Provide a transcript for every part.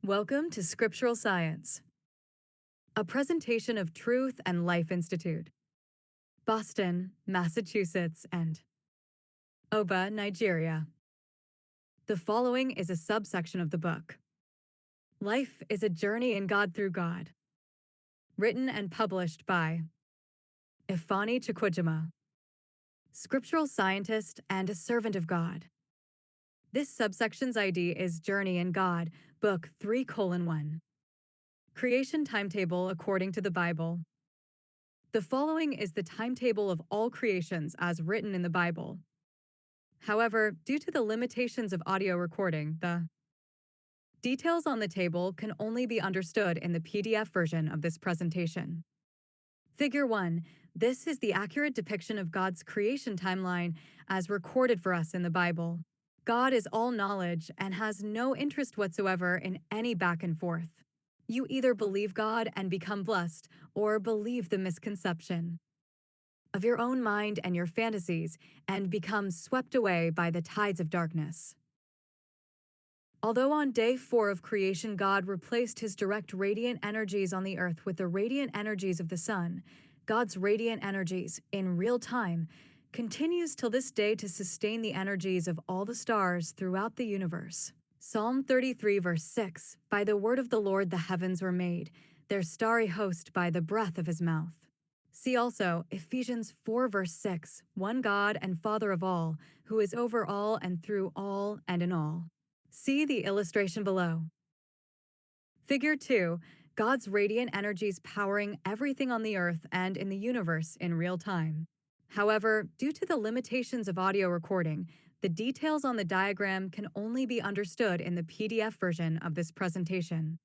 Welcome to Scriptural Science, a presentation of Truth and Life Institute, Boston, Massachusetts, and Oba, Nigeria. The following is a subsection of the book. Life is a Journey in God Through God, written and published by Ifeanyi Chukwujima, scriptural scientist and a servant of God. This subsection's ID is Journey in God, Book 3:1. Creation Timetable according to the Bible. The following is the timetable of all creations as written in the Bible. However, due to the limitations of audio recording, the details on the table can only be understood in the PDF version of this presentation. Figure 1. This is the accurate depiction of God's creation timeline as recorded for us in the Bible. God is all knowledge and has no interest whatsoever in any back and forth. You either believe God and become blessed, or believe the misconception of your own mind and your fantasies and become swept away by the tides of darkness. Although on day 4 of creation God replaced his direct radiant energies on the earth with the radiant energies of the sun, God's radiant energies, in real time, continues till this day to sustain the energies of all the stars throughout the universe. Psalm 33 verse 6, By the word of the Lord the heavens were made, their starry host by the breath of his mouth. See also Ephesians 4 verse 6, One God and Father of all, who is over all and through all and in all. See the illustration below. Figure 2, God's radiant energies powering everything on the earth and in the universe in real time. However, due to the limitations of audio recording, the details on the diagram can only be understood in the PDF version of this presentation.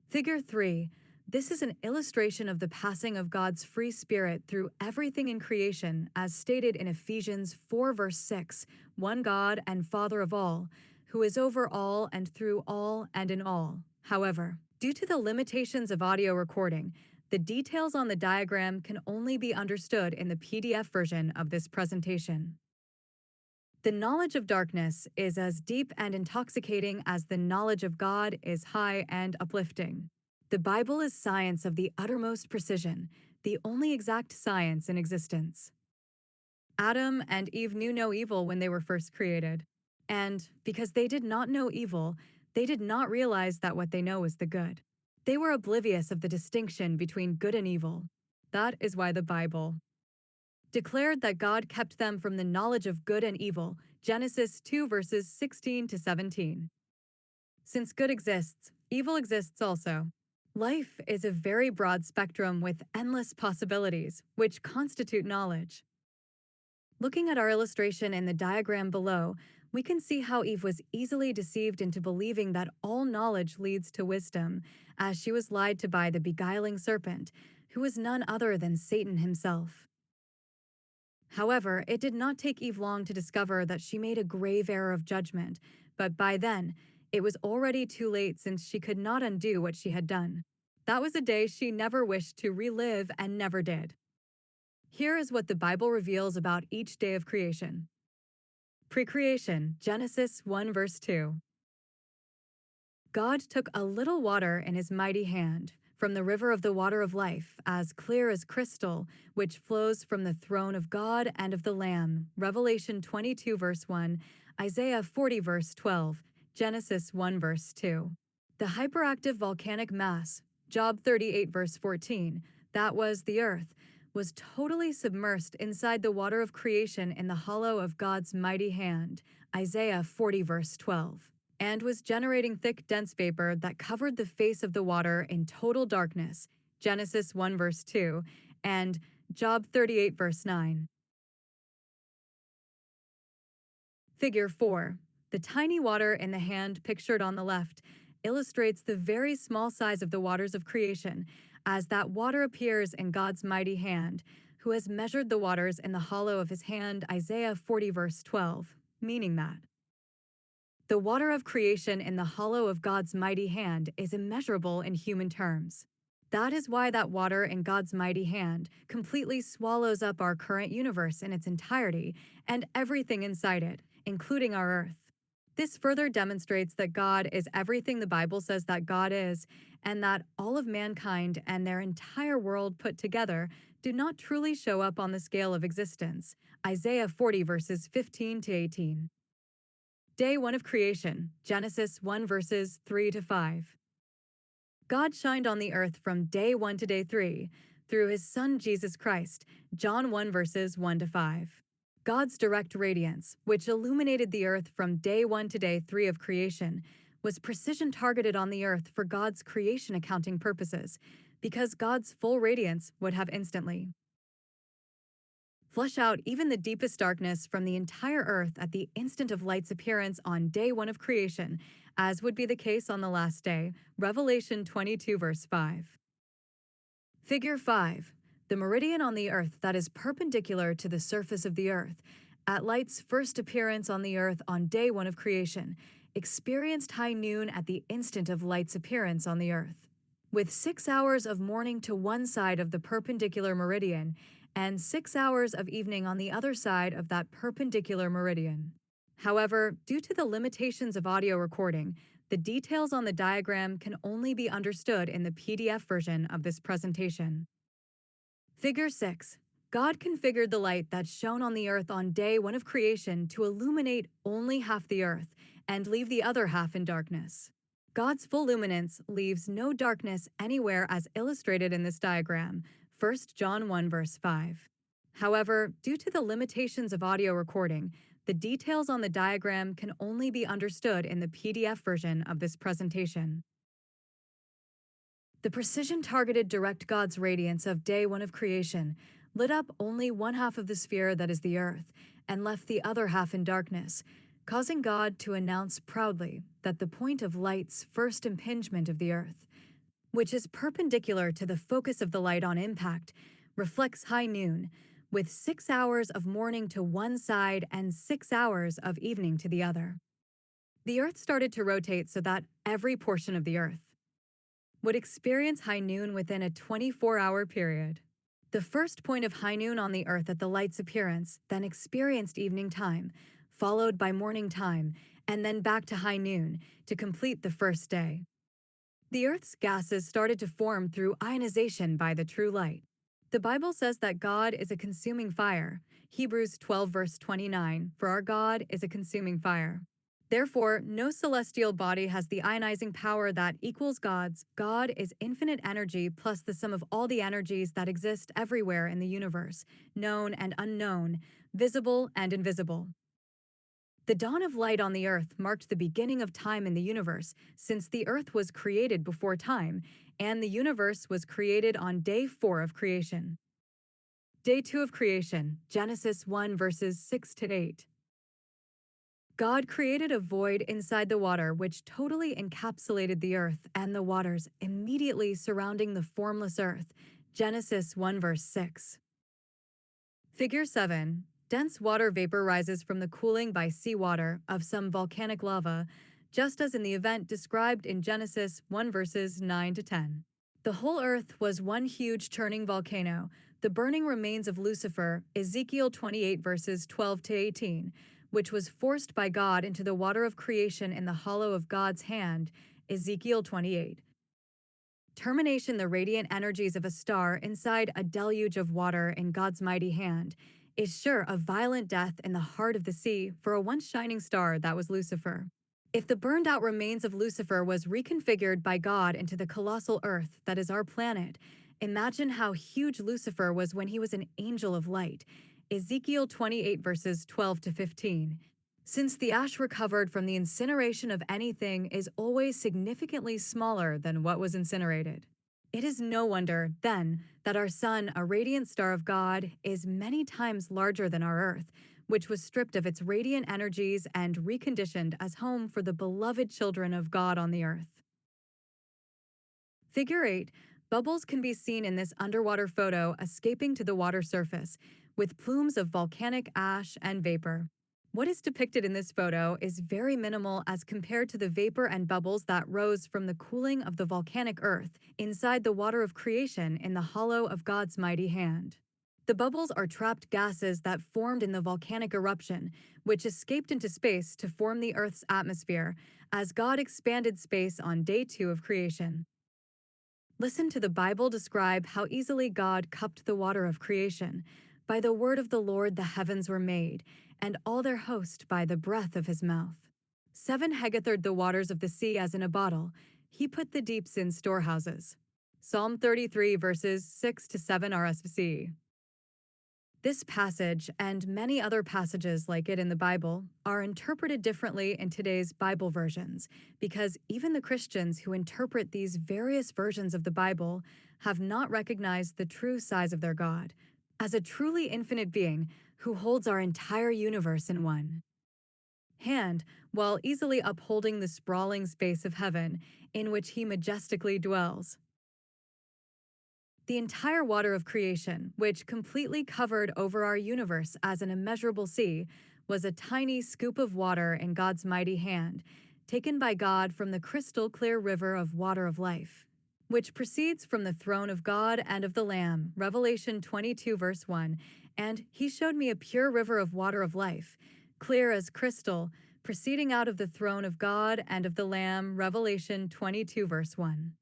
Figure 3. This is an illustration of the passing of God's free spirit through everything in creation as stated in Ephesians 4 verse 6, One God and Father of all, who is over all and through all and in all. However, due to the limitations of audio recording, the details on the diagram can only be understood in the PDF version of this presentation. The knowledge of darkness is as deep and intoxicating as the knowledge of God is high and uplifting. The Bible is science of the uttermost precision, the only exact science in existence. Adam and Eve knew no evil when they were first created. And because they did not know evil, they did not realize that what they know is the good. They were oblivious of the distinction between good and evil. That is why the Bible declared that God kept them from the knowledge of good and evil, Genesis 2 verses 16 to 17. Since good exists, evil exists also. Life is a very broad spectrum with endless possibilities, which constitute knowledge. Looking at our illustration in the diagram below, we can see how Eve was easily deceived into believing that all knowledge leads to wisdom, as she was lied to by the beguiling serpent, who was none other than Satan himself. However, it did not take Eve long to discover that she made a grave error of judgment, but by then, it was already too late since she could not undo what she had done. That was a day she never wished to relive and never did. Here is what the Bible reveals about each day of creation. Pre-creation, Genesis 1 verse 2. God took a little water in his mighty hand, from the river of the water of life, as clear as crystal, which flows from the throne of God and of the Lamb. Revelation 22 verse 1, Isaiah 40 verse 12, Genesis 1 verse 2. The hyperactive volcanic mass, Job 38 verse 14, that was the earth, was totally submersed inside the water of creation in the hollow of God's mighty hand, Isaiah 40 verse 12. And was generating thick, dense vapor that covered the face of the water in total darkness, Genesis 1 verse 2, and Job 38 verse 9. Figure 4. The tiny water in the hand pictured on the left illustrates the very small size of the waters of creation, as that water appears in God's mighty hand, who has measured the waters in the hollow of his hand, Isaiah 40 verse 12, meaning that the water of creation in the hollow of God's mighty hand is immeasurable in human terms. That is why that water in God's mighty hand completely swallows up our current universe in its entirety and everything inside it, including our Earth. This further demonstrates that God is everything the Bible says that God is, and that all of mankind and their entire world put together do not truly show up on the scale of existence. Isaiah 40, verses 15 to 18. Day 1 of creation, Genesis 1, verses 3 to 5. God shined on the earth from day 1 to day 3 through his Son Jesus Christ, John 1, verses 1 to 5. God's direct radiance, which illuminated the earth from day 1 to day 3 of creation, was precision targeted on the earth for God's creation accounting purposes, because God's full radiance would have instantly flush out even the deepest darkness from the entire earth at the instant of light's appearance on day 1 of creation, as would be the case on the last day. Revelation 22, verse 5. Figure 5. The meridian on the earth that is perpendicular to the surface of the earth, at light's first appearance on the earth on day 1 of creation, experienced high noon at the instant of light's appearance on the earth, with 6 hours of morning to one side of the perpendicular meridian and 6 hours of evening on the other side of that perpendicular meridian. However, due to the limitations of audio recording, the details on the diagram can only be understood in the PDF version of this presentation. Figure 6. God configured the light that shone on the earth on day 1 of creation to illuminate only half the earth and leave the other half in darkness. God's full luminance leaves no darkness anywhere as illustrated in this diagram, 1 John 1, verse 5. However, due to the limitations of audio recording, the details on the diagram can only be understood in the PDF version of this presentation. The precision-targeted direct God's radiance of day 1 of creation lit up only one half of the sphere that is the earth and left the other half in darkness, causing God to announce proudly that the point of light's first impingement of the earth, which is perpendicular to the focus of the light on impact, reflects high noon, with 6 hours of morning to one side and 6 hours of evening to the other. The earth started to rotate so that every portion of the earth would experience high noon within a 24-hour period. The first point of high noon on the earth at the light's appearance then experienced evening time, followed by morning time, and then back to high noon to complete the first day. The earth's gases started to form through ionization by the true light. The Bible says that God is a consuming fire. Hebrews 12, verse 29, for our God is a consuming fire. Therefore, no celestial body has the ionizing power that equals God's. God is infinite energy plus the sum of all the energies that exist everywhere in the universe, known and unknown, visible and invisible. The dawn of light on the earth marked the beginning of time in the universe, since the earth was created before time, and the universe was created on day 4 of creation. Day 2 of creation, Genesis 1, verses 6 to 8. God created a void inside the water which totally encapsulated the earth and the waters immediately surrounding the formless earth. Genesis 1, verse 6. Figure 7. Dense water vapor rises from the cooling by seawater of some volcanic lava, just as in the event described in Genesis 1, verses 9 to 10. The whole earth was one huge churning volcano, the burning remains of Lucifer, Ezekiel 28, verses 12 to 18, which was forced by God into the water of creation in the hollow of God's hand, Ezekiel 28. Termination the radiant energies of a star inside a deluge of water in God's mighty hand is sure of violent death in the heart of the sea for a once shining star that was Lucifer. If the burned out remains of Lucifer was reconfigured by God into the colossal earth that is our planet, imagine how huge Lucifer was when he was an angel of light. Ezekiel 28, verses 12 to 15. Since the ash recovered from the incineration of anything is always significantly smaller than what was incinerated, it is no wonder, then, that our sun, a radiant star of God, is many times larger than our earth, which was stripped of its radiant energies and reconditioned as home for the beloved children of God on the earth. Figure 8. Bubbles can be seen in this underwater photo escaping to the water surface, with plumes of volcanic ash and vapor. What is depicted in this photo is very minimal as compared to the vapor and bubbles that rose from the cooling of the volcanic earth inside the water of creation in the hollow of God's mighty hand. The bubbles are trapped gases that formed in the volcanic eruption, which escaped into space to form the Earth's atmosphere as God expanded space on day 2 of creation. Listen to the Bible describe how easily God cupped the water of creation. By the word of the Lord the heavens were made, and all their host by the breath of his mouth. 7 Hegathard the waters of the sea as in a bottle. He put the deeps in storehouses. Psalm 33 verses 6 to 7 RSV. This passage, and many other passages like it in the Bible, are interpreted differently in today's Bible versions, because even the Christians who interpret these various versions of the Bible have not recognized the true size of their God, as a truly infinite being who holds our entire universe in one hand, while easily upholding the sprawling space of heaven in which he majestically dwells. The entire water of creation, which completely covered over our universe as an immeasurable sea, was a tiny scoop of water in God's mighty hand, taken by God from the crystal clear river of water of life, which proceeds from the throne of God and of the Lamb, Revelation 22 verse 1, and he showed me a pure river of water of life, clear as crystal, proceeding out of the throne of God and of the Lamb, Revelation 22 verse 1.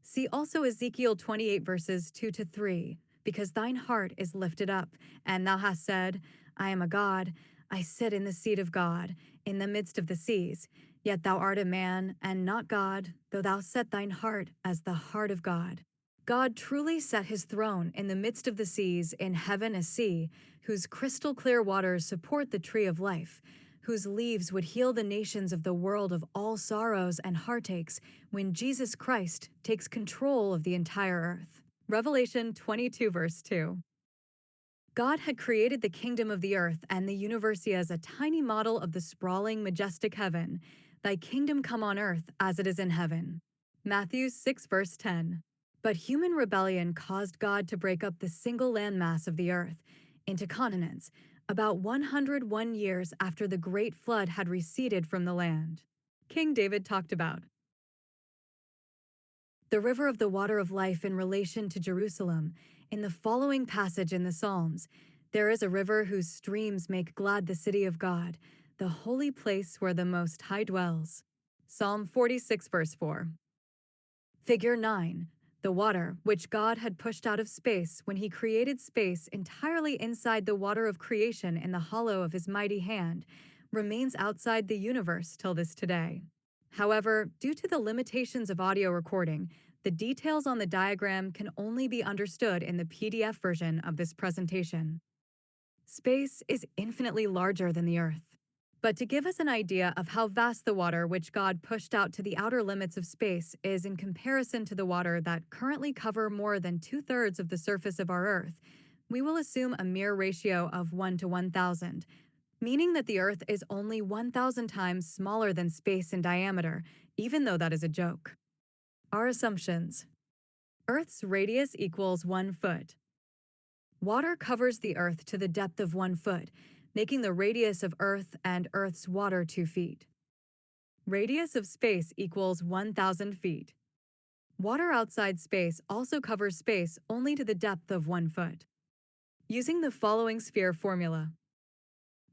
See also Ezekiel 28 verses 2 to 3, because thine heart is lifted up, and thou hast said, I am a God, I sit in the seat of God, in the midst of the seas. Yet thou art a man, and not God, though thou set thine heart as the heart of God. God truly set his throne in the midst of the seas, in heaven a sea, whose crystal clear waters support the tree of life, whose leaves would heal the nations of the world of all sorrows and heartaches when Jesus Christ takes control of the entire earth. Revelation 22 verse 2. God had created the kingdom of the earth and the universe as a tiny model of the sprawling, majestic heaven. Thy kingdom come on earth as it is in heaven. Matthew 6 verse 10. But human rebellion caused God to break up the single landmass of the earth into continents, about 101 years after the great flood had receded from the land. King David talked about the river of the water of life in relation to Jerusalem. In the following passage in the Psalms, there is a river whose streams make glad the city of God, the holy place where the Most High dwells. Psalm 46 verse 4. Figure 9. The water, which God had pushed out of space when he created space entirely inside the water of creation in the hollow of his mighty hand, remains outside the universe till this today. However, due to the limitations of audio recording, the details on the diagram can only be understood in the PDF version of this presentation. Space is infinitely larger than the Earth. But to give us an idea of how vast the water which God pushed out to the outer limits of space is in comparison to the water that currently cover more than 2/3 of the surface of our Earth, we will assume a mere ratio of 1 to 1,000, meaning that the Earth is only 1,000 times smaller than space in diameter, even though that is a joke. Our assumptions. Earth's radius equals 1 foot. Water covers the Earth to the depth of 1 foot, making the radius of Earth and Earth's water 2 feet. Radius of space equals 1,000 feet. Water outside space also covers space only to the depth of 1 foot. Using the following sphere formula.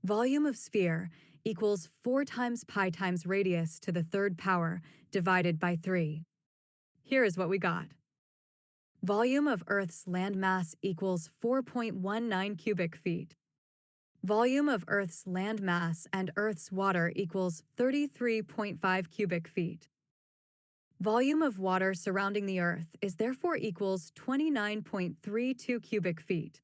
Volume of sphere equals 4 times pi times radius to the 3rd power divided by 3. Here is what we got. Volume of Earth's landmass equals 4.19 cubic feet. Volume of Earth's landmass and Earth's water equals 33.5 cubic feet. Volume of water surrounding the Earth is therefore equals 29.32 cubic feet.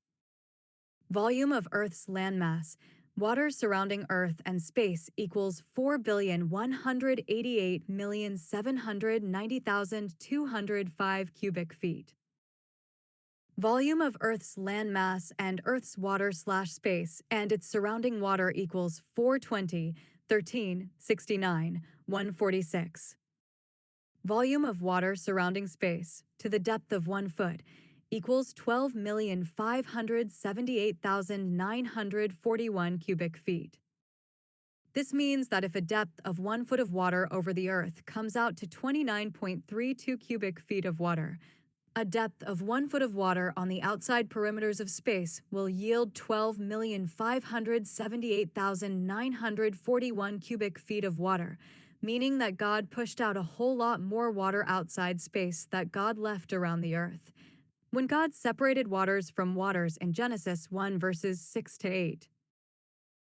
Volume of Earth's landmass, water surrounding Earth and space equals 4,188,790,205 cubic feet. Volume of Earth's landmass and Earth's water/space and its surrounding water equals 420, 13, 69, 146. Volume of water surrounding space to the depth of 1 foot equals 12,578,941 cubic feet. This means that if a depth of 1 foot of water over the Earth comes out to 29.32 cubic feet of water, A depth of 1 foot of water on the outside perimeters of space will yield 12,578,941 cubic feet of water, meaning that God pushed out a whole lot more water outside space that God left around the earth. When God separated waters from waters in Genesis 1 verses 6 to 8.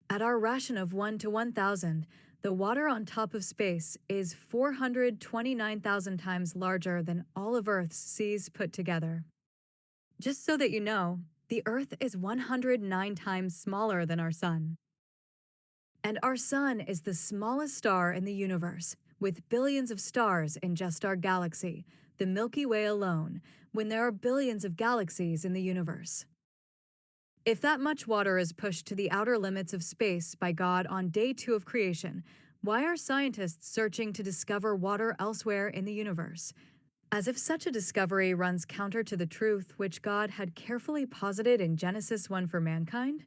At our ration of 1 to 1,000, the water on top of space is 429,000 times larger than all of Earth's seas put together. Just so that you know, the Earth is 109 times smaller than our Sun. And our Sun is the smallest star in the universe, with billions of stars in just our galaxy, the Milky Way alone, when there are billions of galaxies in the universe. If that much water is pushed to the outer limits of space by God on day 2 of creation, why are scientists searching to discover water elsewhere in the universe? As if such a discovery runs counter to the truth which God had carefully posited in Genesis 1 for mankind?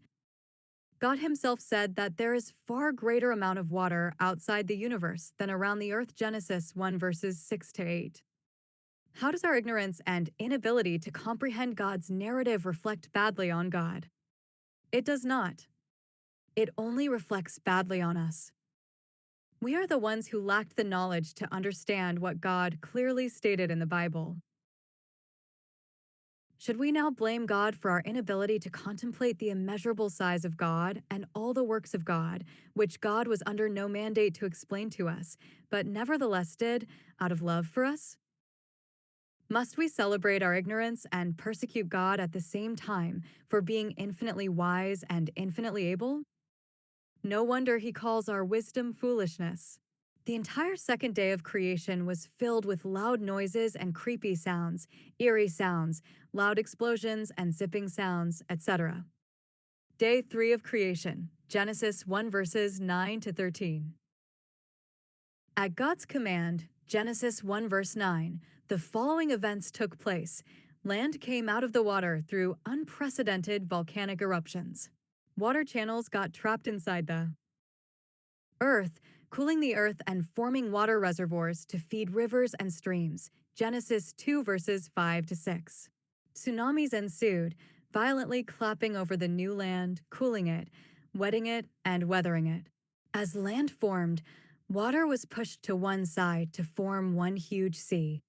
God himself said that there is far greater amount of water outside the universe than around the earth. Genesis 1 verses 6 to 8. How does our ignorance and inability to comprehend God's narrative reflect badly on God? It does not. It only reflects badly on us. We are the ones who lacked the knowledge to understand what God clearly stated in the Bible. Should we now blame God for our inability to contemplate the immeasurable size of God and all the works of God, which God was under no mandate to explain to us, but nevertheless did out of love for us? Must we celebrate our ignorance and persecute God at the same time for being infinitely wise and infinitely able? No wonder he calls our wisdom foolishness. The entire second day of creation was filled with loud noises and creepy sounds, eerie sounds, loud explosions and zipping sounds, etc. Day 3 of creation, Genesis 1 verses 9 to 13. At God's command, Genesis 1 verse 9, the following events took place. Land came out of the water through unprecedented volcanic eruptions. Water channels got trapped inside the earth, cooling the earth and forming water reservoirs to feed rivers and streams. Genesis 2 verses 5 to 6. Tsunamis ensued, violently clapping over the new land, cooling it, wetting it, and weathering it. As land formed, water was pushed to one side to form one huge sea.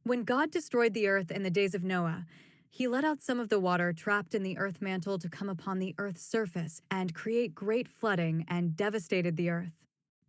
When God destroyed the earth in the days of Noah, he let out some of the water trapped in the earth mantle to come upon the earth's surface and create great flooding and devastated the earth.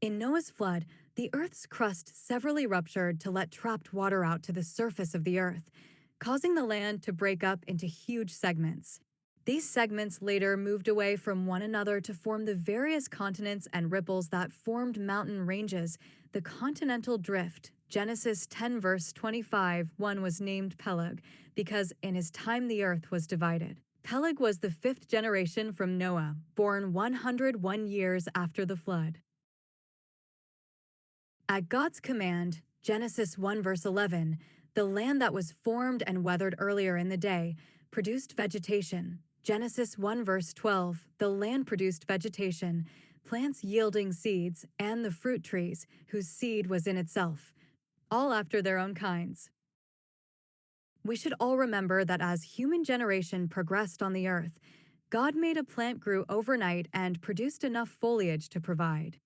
In Noah's flood, the earth's crust severally ruptured to let trapped water out to the surface of the earth, causing the land to break up into huge segments. These segments later moved away from one another to form the various continents and ripples that formed mountain ranges. The continental drift, Genesis 10 verse 25, one was named Peleg, because in his time the earth was divided. Peleg was the 5th generation from Noah, born 101 years after the flood. At God's command, Genesis 1 verse 11, the land that was formed and weathered earlier in the day produced vegetation. Genesis 1 verse 12, the land produced vegetation, plants yielding seeds, and the fruit trees, whose seed was in itself, all after their own kinds. We should all remember that as human generation progressed on the earth, God made a plant grow overnight and produced enough foliage to provide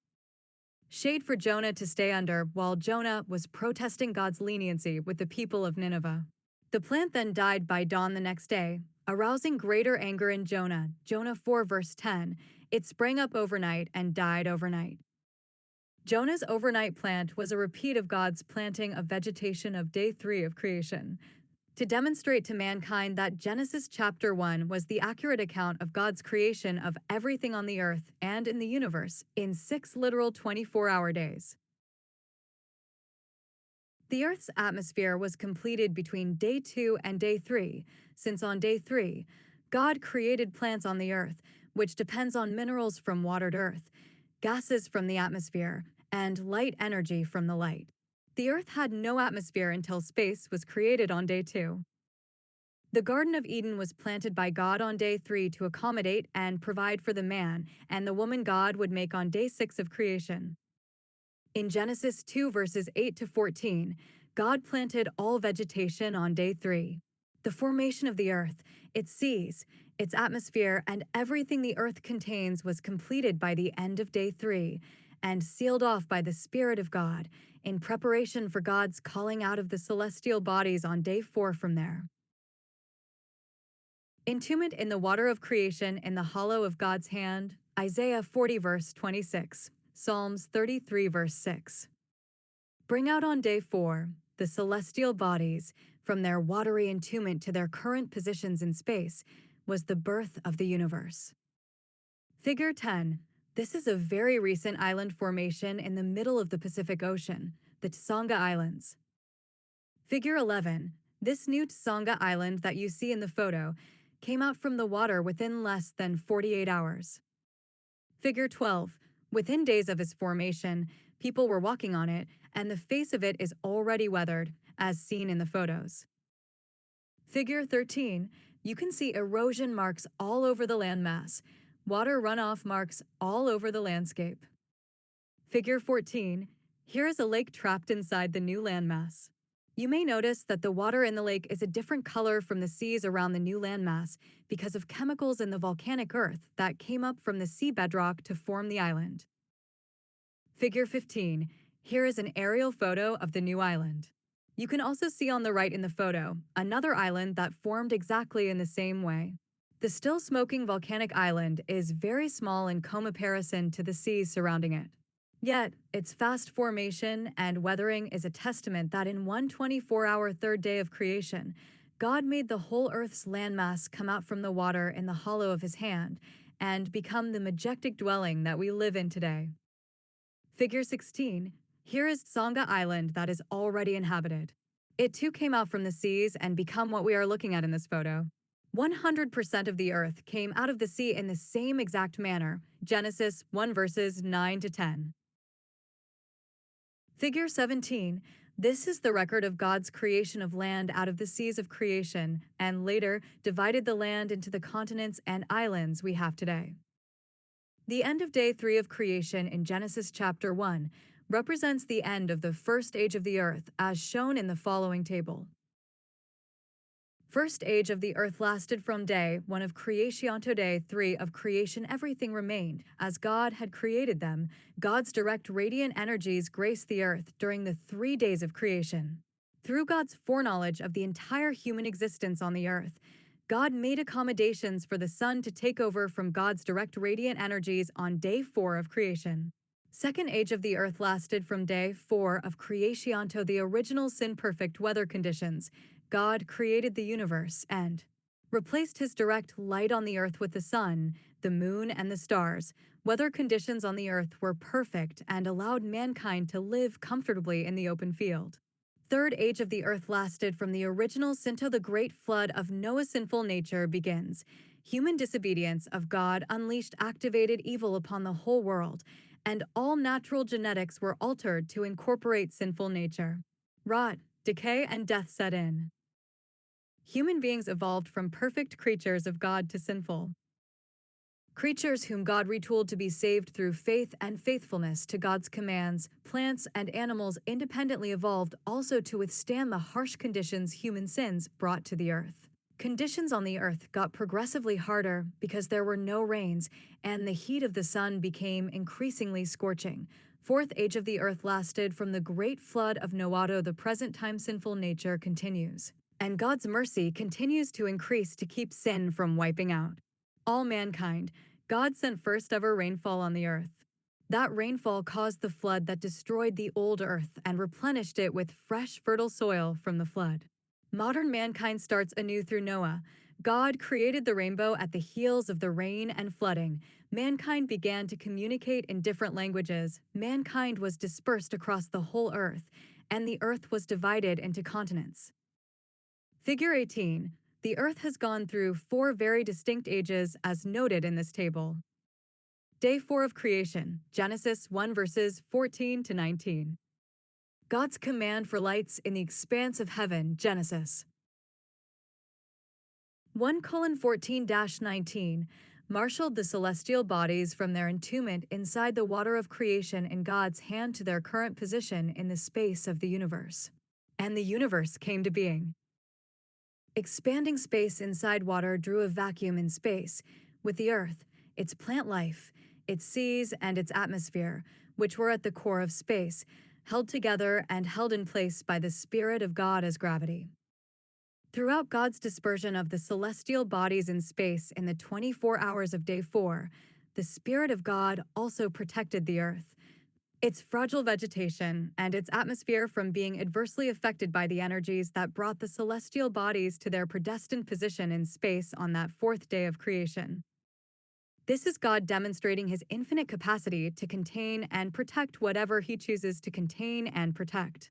shade for Jonah to stay under while Jonah was protesting God's leniency with the people of Nineveh. The plant then died by dawn the next day, arousing greater anger in Jonah. Jonah 4 verse 10, it sprang up overnight and died overnight. Jonah's overnight plant was a repeat of God's planting of vegetation of day 3 of creation, to demonstrate to mankind that Genesis chapter 1 was the accurate account of God's creation of everything on the earth and in the universe in 6 literal 24-hour days. The Earth's atmosphere was completed between day 2 and day 3, since on day 3, God created plants on the Earth, which depends on minerals from watered Earth, gases from the atmosphere, and light energy from the light. The Earth had no atmosphere until space was created on day 2. The Garden of Eden was planted by God on day 3 to accommodate and provide for the man and the woman God would make on day 6 of creation. In Genesis 2 verses 8 to 14, God planted all vegetation on day 3. The formation of the earth, its seas, its atmosphere, and everything the earth contains was completed by the end of day 3 and sealed off by the Spirit of God in preparation for God's calling out of the celestial bodies on day 4 from there. Entombment in the water of creation in the hollow of God's hand, Isaiah 40 verse 26, Psalms 33 verse 6. Bring out on day 4 the celestial bodies from their watery entombment to their current positions in space was the birth of the universe. Figure 10. This is a very recent island formation in the middle of the Pacific Ocean, the Tsonga Islands. Figure 11. This new Tsonga Island that you see in the photo came out from the water within less than 48 hours. Figure 12. Within days of its formation, people were walking on it, and the face of it is already weathered, as seen in the photos. Figure 13. You can see erosion marks all over the landmass, water runoff marks all over the landscape. Figure 14. Here is a lake trapped inside the new landmass. You may notice that the water in the lake is a different color from the seas around the new landmass because of chemicals in the volcanic earth that came up from the sea bedrock to form the island. Figure 15. Here is an aerial photo of the new island. You can also see on the right in the photo another island that formed exactly in the same way. The still smoking volcanic island is very small in comparison to the seas surrounding it. Yet, its fast formation and weathering is a testament that in one 24-hour third day of creation, God made the whole earth's landmass come out from the water in the hollow of his hand and become the majestic dwelling that we live in today. Figure 16. Here is Tsonga Island that is already inhabited. It too came out from the seas and become what we are looking at in this photo. 100% of the earth came out of the sea in the same exact manner. Genesis 1 verses 9 to 10. Figure 17. This is the record of God's creation of land out of the seas of creation, and later divided the land into the continents and islands we have today. The end of day 3 of creation in Genesis chapter 1 represents the end of the first age of the earth as shown in the following table. First age of the earth lasted from day 1 of creation to day 3 of creation. Everything remained as God had created them. God's direct radiant energies graced the earth during the 3 days of creation. Through God's foreknowledge of the entire human existence on the earth, God made accommodations for the sun to take over from God's direct radiant energies on day 4 of creation. Second age of the earth lasted from day 4 of creation to the original sin-perfect weather conditions. God created the universe and replaced his direct light on the earth with the sun, the moon, and the stars. Weather conditions on the earth were perfect and allowed mankind to live comfortably in the open field. Third age of the earth lasted from the original sin to the great flood of Noah's sinful nature begins. Human disobedience of God unleashed activated evil upon the whole world, and all natural genetics were altered to incorporate sinful nature. Rot, decay, and death set in. Human beings evolved from perfect creatures of God to sinful creatures whom God retooled to be saved through faith and faithfulness to God's commands. Plants and animals independently evolved also to withstand the harsh conditions human sins brought to the earth. Conditions on the earth got progressively harder because there were no rains, and the heat of the sun became increasingly scorching. Fourth age of the earth lasted from the great flood of Noah to the present time. Sinful nature continues, and God's mercy continues to increase to keep sin from wiping out all mankind. God sent first ever rainfall on the earth. That rainfall caused the flood that destroyed the old earth and replenished it with fresh, fertile soil from the flood. Modern mankind starts anew through Noah. God created the rainbow at the heels of the rain and flooding. Mankind began to communicate in different languages. Mankind was dispersed across the whole earth, and the earth was divided into continents. Figure 18. The earth has gone through 4 very distinct ages as noted in this table. Day 4 of creation, Genesis 1 verses 14 to 19. God's command for lights in the expanse of heaven, Genesis 1:14-19, marshaled the celestial bodies from their entombment inside the water of creation in God's hand to their current position in the space of the universe. and the universe came to being. Expanding space inside water drew a vacuum in space, with the Earth, its plant life, its seas, and its atmosphere, which were at the core of space, held together and held in place by the Spirit of God as gravity. Throughout God's dispersion of the celestial bodies in space in the 24 hours of day 4, the Spirit of God also protected the Earth, its fragile vegetation, and its atmosphere from being adversely affected by the energies that brought the celestial bodies to their predestined position in space on that fourth day of creation. This is God demonstrating his infinite capacity to contain and protect whatever he chooses to contain and protect.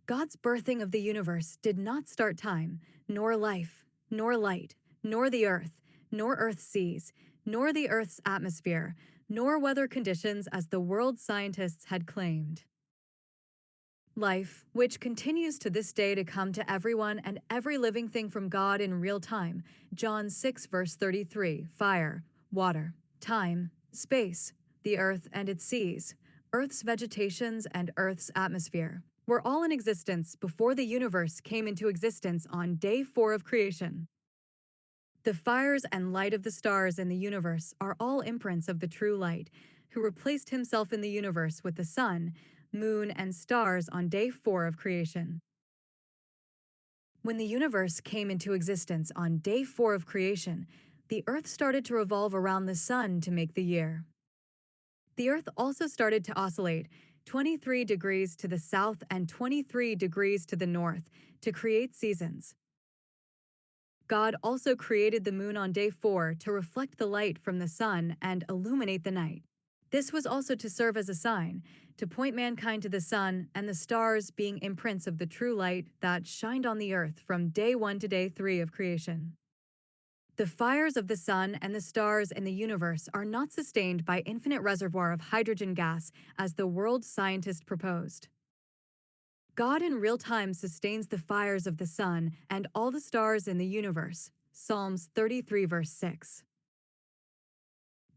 God's birthing of the universe did not start time, nor life, nor light, nor the earth, nor Earth's seas, nor the Earth's atmosphere, nor weather conditions as the world scientists had claimed. Life, which continues to this day to come to everyone and every living thing from God in real time, John 6 verse 33, fire, water, time, space, the earth and its seas, Earth's vegetations and Earth's atmosphere, were all in existence before the universe came into existence on day 4 of creation. The fires and light of the stars in the universe are all imprints of the true light, who replaced himself in the universe with the sun, moon, and stars on day 4 of creation. When the universe came into existence on day 4 of creation, the earth started to revolve around the sun to make the year. The earth also started to oscillate 23 degrees to the south and 23 degrees to the north to create seasons. God also created the moon on day 4 to reflect the light from the sun and illuminate the night. This was also to serve as a sign, to point mankind to the sun and the stars being imprints of the true light that shined on the earth from day 1 to day 3 of creation. The fires of the sun and the stars in the universe are not sustained by infinite reservoir of hydrogen gas as the world scientist proposed. God in real time sustains the fires of the sun and all the stars in the universe. Psalms 33 verse 6.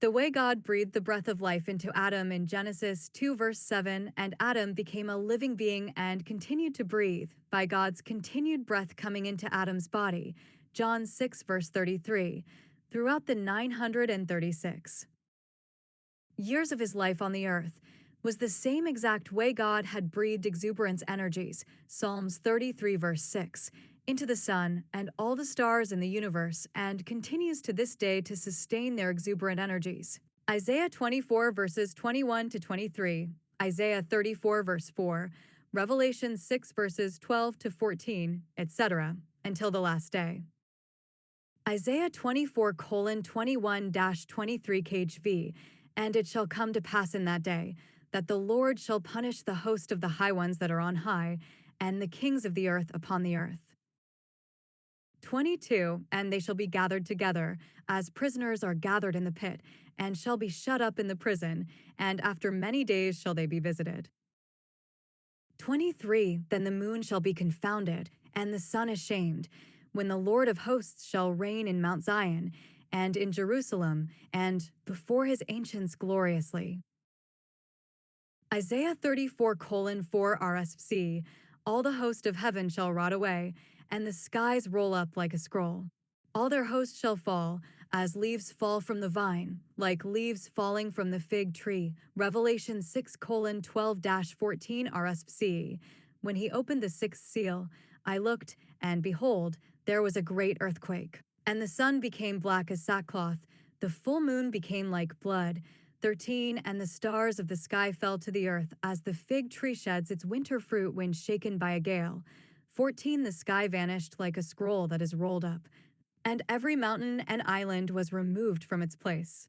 The way God breathed the breath of life into Adam in Genesis 2 verse 7, and Adam became a living being and continued to breathe by God's continued breath coming into Adam's body, John 6 verse 33, throughout the 936 years of his life on the earth, was the same exact way God had breathed exuberance energies, Psalms 33 verse 6, into the sun and all the stars in the universe, and continues to this day to sustain their exuberant energies. Isaiah 24 verses 21 to 23, Isaiah 34 verse 4, Revelation 6 verses 12 to 14, etc., until the last day. Isaiah 24:21-23 KJV, and it shall come to pass in that day, that the Lord shall punish the host of the high ones that are on high, and the kings of the earth upon the earth. 22, and they shall be gathered together, as prisoners are gathered in the pit, and shall be shut up in the prison, and after many days shall they be visited. 23, then the moon shall be confounded, and the sun ashamed, when the Lord of hosts shall reign in Mount Zion, and in Jerusalem, and before his ancients gloriously. Isaiah 34:4 RSC, all the host of heaven shall rot away, and the skies roll up like a scroll. All their hosts shall fall, as leaves fall from the vine, like leaves falling from the fig tree. Revelation 6:12-14 RSC. When he opened the sixth seal, I looked, and behold, there was a great earthquake. And the sun became black as sackcloth, the full moon became like blood. 13, and the stars of the sky fell to the earth, as the fig tree sheds its winter fruit when shaken by a gale. 14, the sky vanished like a scroll that is rolled up, and every mountain and island was removed from its place.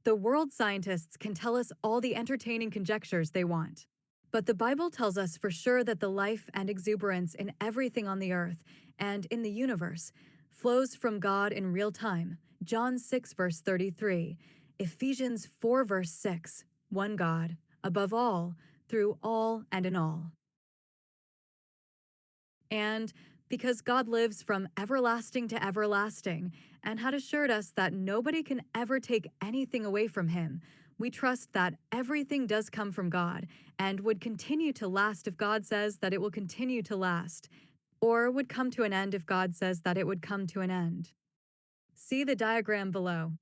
The world scientists can tell us all the entertaining conjectures they want. But the Bible tells us for sure that the life and exuberance in everything on the earth and in the universe flows from God in real time. John 6 verse 33, Ephesians 4 verse 6, one God, above all, through all, and in all. And because God lives from everlasting to everlasting and had assured us that nobody can ever take anything away from him, We trust that everything does come from God and would continue to last if God says that it will continue to last, or would come to an end if God says that it would come to an end. See the diagram below.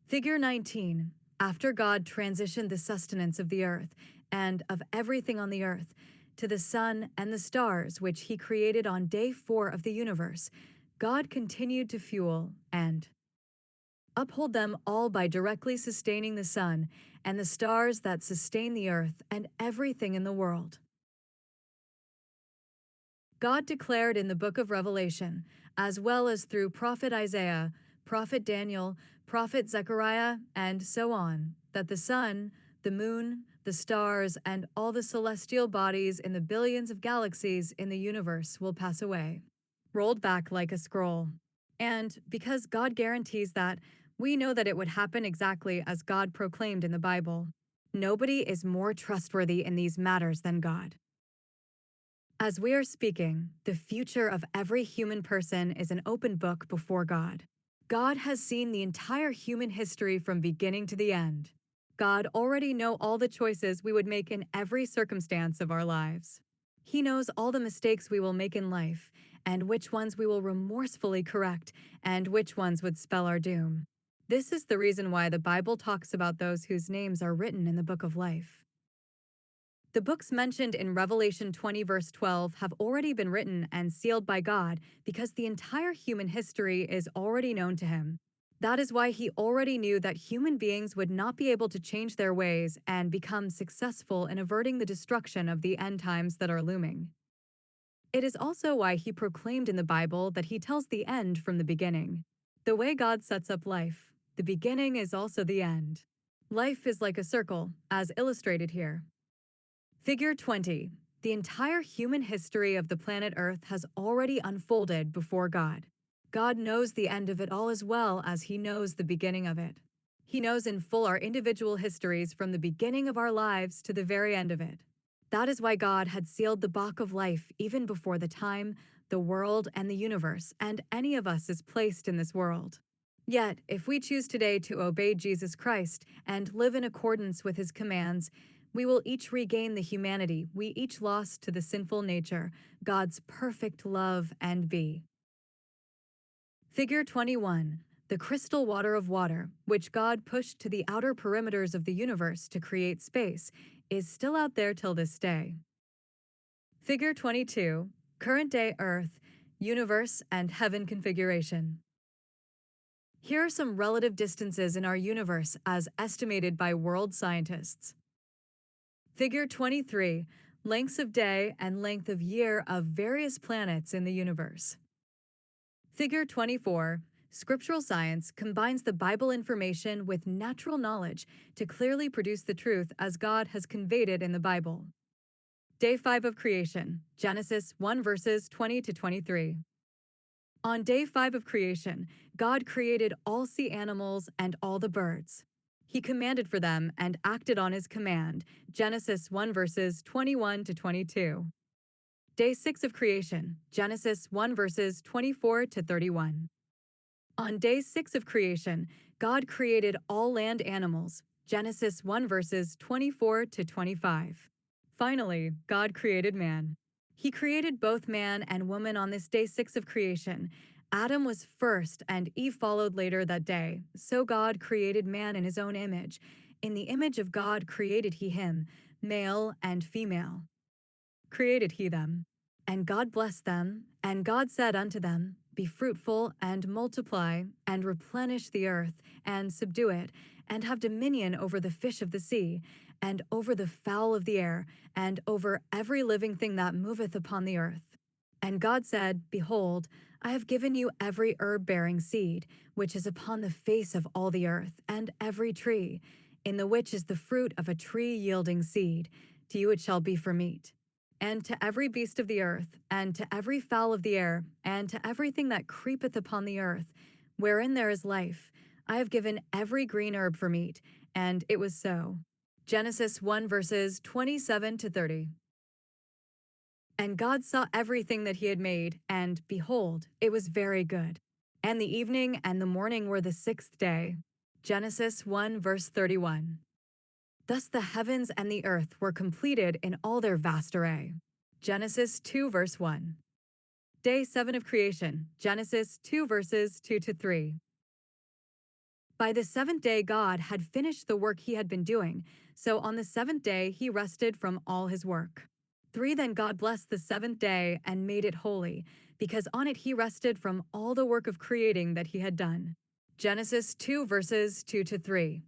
Figure 19. After God transitioned the sustenance of the earth and of everything on the earth to the sun and the stars, which he created on day 4 of the universe, God continued to fuel and uphold them all by directly sustaining the sun and the stars that sustain the earth and everything in the world. God declared in the book of Revelation, as well as through prophet Isaiah, prophet Daniel, prophet Zechariah, and so on, that the sun, the moon, the stars, and all the celestial bodies in the billions of galaxies in the universe will pass away, rolled back like a scroll. And because God guarantees that, we know that it would happen exactly as God proclaimed in the Bible. Nobody is more trustworthy in these matters than God. As we are speaking, the future of every human person is an open book before God. God has seen the entire human history from beginning to the end. God already knows all the choices we would make in every circumstance of our lives. He knows all the mistakes we will make in life, and which ones we will remorsefully correct, and which ones would spell our doom. This is the reason why the Bible talks about those whose names are written in the book of life. The books mentioned in Revelation 20 verse 12 have already been written and sealed by God because the entire human history is already known to him. That is why he already knew that human beings would not be able to change their ways and become successful in averting the destruction of the end times that are looming. It is also why he proclaimed in the Bible that he tells the end from the beginning. The way God sets up life, the beginning is also the end. Life is like a circle, as illustrated here. Figure 20. The entire human history of the planet Earth has already unfolded before God. God knows the end of it all as well as he knows the beginning of it. He knows in full our individual histories from the beginning of our lives to the very end of it. That is why God had sealed the book of life even before the time, the world, and the universe, and any of us is placed in this world. Yet, if we choose today to obey Jesus Christ and live in accordance with his commands, we will each regain the humanity we each lost to the sinful nature, God's perfect love and be. Figure 21. The crystal water of water, which God pushed to the outer perimeters of the universe to create space, is still out there till this day. Figure 22. Current day Earth, universe, and heaven configuration. Here are some relative distances in our universe as estimated by world scientists. Figure 23, lengths of day and length of year of various planets in the universe. Figure 24, scriptural science combines the Bible information with natural knowledge to clearly produce the truth as God has conveyed it in the Bible. Day 5 of creation, Genesis 1 verses 20 to 23. On day 5 of creation, God created all sea animals and all the birds. He commanded for them and acted on his command, Genesis 1 verses 21 to 22. Day 6 of creation, Genesis 1 verses 24 to 31. On day 6 of creation, God created all land animals, Genesis 1 verses 24 to 25. Finally, God created man. He created both man and woman on this day 6 of creation. Adam was first and Eve followed later that day. So God created man in his own image. In the image of God created he him, male and female. Created he them. And God blessed them, and God said unto them, Be fruitful and multiply, and replenish the earth, and subdue it, and have dominion over the fish of the sea, and over the fowl of the air, and over every living thing that moveth upon the earth. And God said, Behold, I have given you every herb-bearing seed, which is upon the face of all the earth, and every tree, in the which is the fruit of a tree yielding seed. To you it shall be for meat. And to every beast of the earth, and to every fowl of the air, and to everything that creepeth upon the earth, wherein there is life, I have given every green herb for meat. And it was so. Genesis 1 verses 27 to 30. And God saw everything that he had made, and behold, it was very good. And the evening and the morning were the 6th day. Genesis 1 verse 31. Thus the heavens and the earth were completed in all their vast array. Genesis 2 verse 1. Day 7 of creation. Genesis 2 verses 2 to 3. By the seventh day, God had finished the work he had been doing, so on the seventh day he rested from all his work. 3. Then God blessed the seventh day and made it holy, because on it he rested from all the work of creating that he had done. Genesis 2 verses 2 to 3.